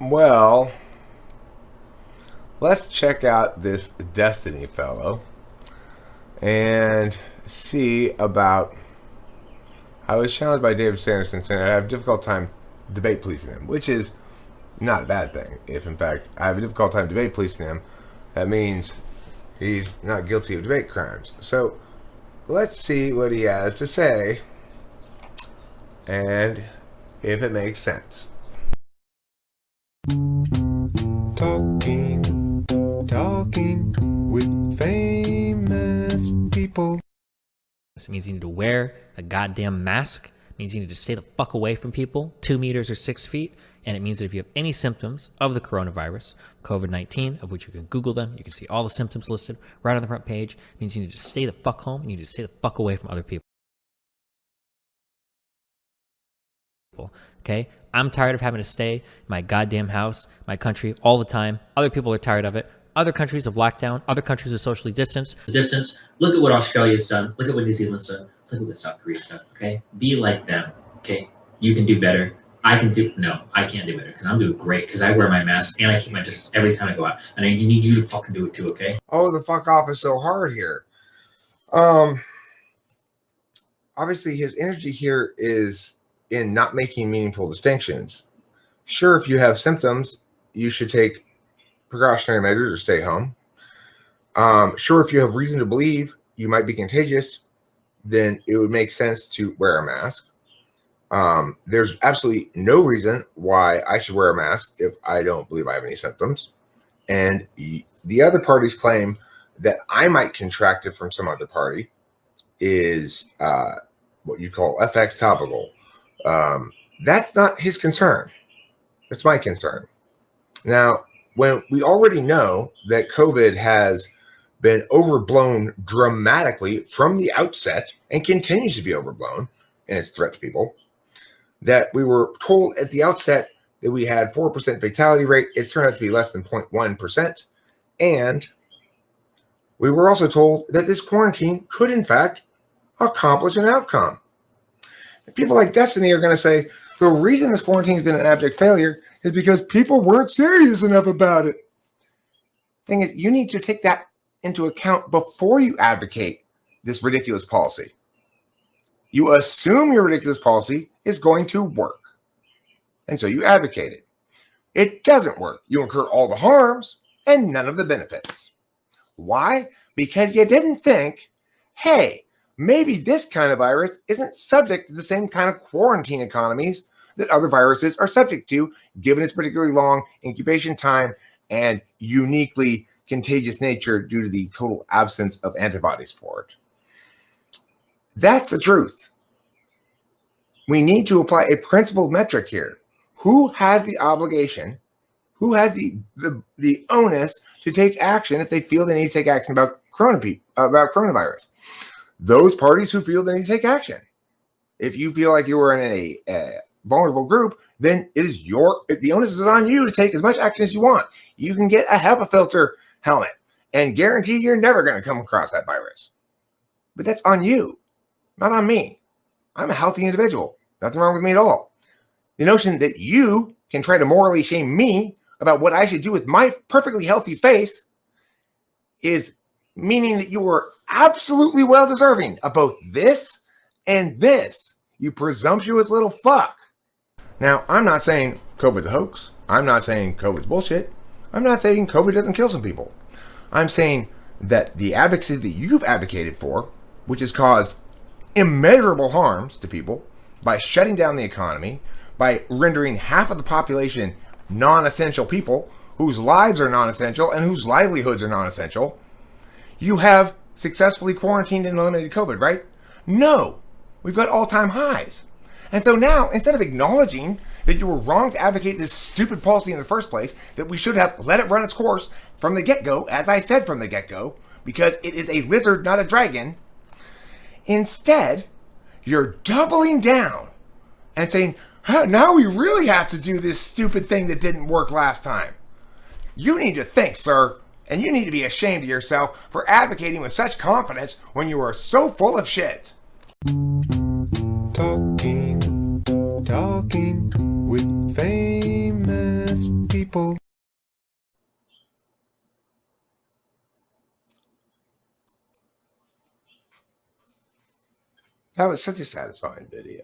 Well, let's check out this Destiny fellow and see about. I was challenged by David Sanderson saying I have a difficult time debate policing him, which is not a bad thing. If in fact I have a difficult time debate policing him, that means he's not guilty of debate crimes. So let's see what he has to say and if it makes sense. Talking with famous people. It means you need to wear a goddamn mask. It means you need to stay the fuck away from people 2 meters or 6 feet. And it means that if you have any symptoms of the coronavirus, COVID-19, of which you can Google them, you can see all the symptoms listed right on the front page. It means you need to stay the fuck home. You need to stay the fuck away from other people. Okay? I'm tired of having to stay in my goddamn house, my country, all the time. Other people are tired of it. Other countries have locked down. Other countries have socially distanced. Look at what Australia's done. Look at what New Zealand's done. Look at what South Korea's done. Okay? Be like them. Okay? You can do better. I can't do better because I'm doing great because I wear my mask and I keep my distance every time I go out. And I need you to fucking do it too, okay? Oh, the fuck off is so hard here. Obviously his energy here is in not making meaningful distinctions. Sure, if you have symptoms, you should take precautionary measures or stay home. Sure, if you have reason to believe you might be contagious, then it would make sense to wear a mask. There's absolutely no reason why I should wear a mask if I don't believe I have any symptoms. And the other party's claim that I might contract it from some other party is what you call FX topical. That's not his concern. It's my concern. Now, when we already know that COVID has been overblown dramatically from the outset and continues to be overblown in its threat to people, that we were told at the outset that we had 4% fatality rate. It's turned out to be less than 0.1%. And we were also told that this quarantine could, in fact, accomplish an outcome. People like Destiny are going to say, the reason this quarantine has been an abject failure is because people weren't serious enough about it. Thing is, you need to take that into account before you advocate this ridiculous policy. You assume your ridiculous policy is going to work. And so you advocate it. It doesn't work. You incur all the harms and none of the benefits. Why? Because you didn't think, hey, maybe this kind of virus isn't subject to the same kind of quarantine economies that other viruses are subject to, given its particularly long incubation time and uniquely contagious nature due to the total absence of antibodies for it. That's the truth. We need to apply a principled metric here. Who has the obligation? Who has the onus to take action if they feel they need to take action about coronavirus? Those parties who feel they need to take action. If you feel like you are in a vulnerable group, then the onus is on you to take as much action as you want. You can get a HEPA filter helmet and guarantee you're never going to come across that virus. But that's on you, not on me. I'm a healthy individual. Nothing wrong with me at all. The notion that you can try to morally shame me about what I should do with my perfectly healthy face is meaning that you are absolutely well deserving of both this and this, you presumptuous little fuck. Now, I'm not saying COVID's a hoax. I'm not saying COVID's bullshit. I'm not saying COVID doesn't kill some people. I'm saying that the advocacy that you've advocated for, which has caused immeasurable harms to people by shutting down the economy, by rendering half of the population non-essential people whose lives are non-essential and whose livelihoods are non-essential, you have successfully quarantined and eliminated COVID, right? No, we've got all-time highs. And so now, instead of acknowledging that you were wrong to advocate this stupid policy in the first place, that we should have let it run its course from the get-go, as I said from the get-go, because it is a lizard, not a dragon, instead, you're doubling down and saying, now we really have to do this stupid thing that didn't work last time. You need to think, sir, and you need to be ashamed of yourself for advocating with such confidence when you are so full of shit. Talking with famous people. people. That was such a satisfying video.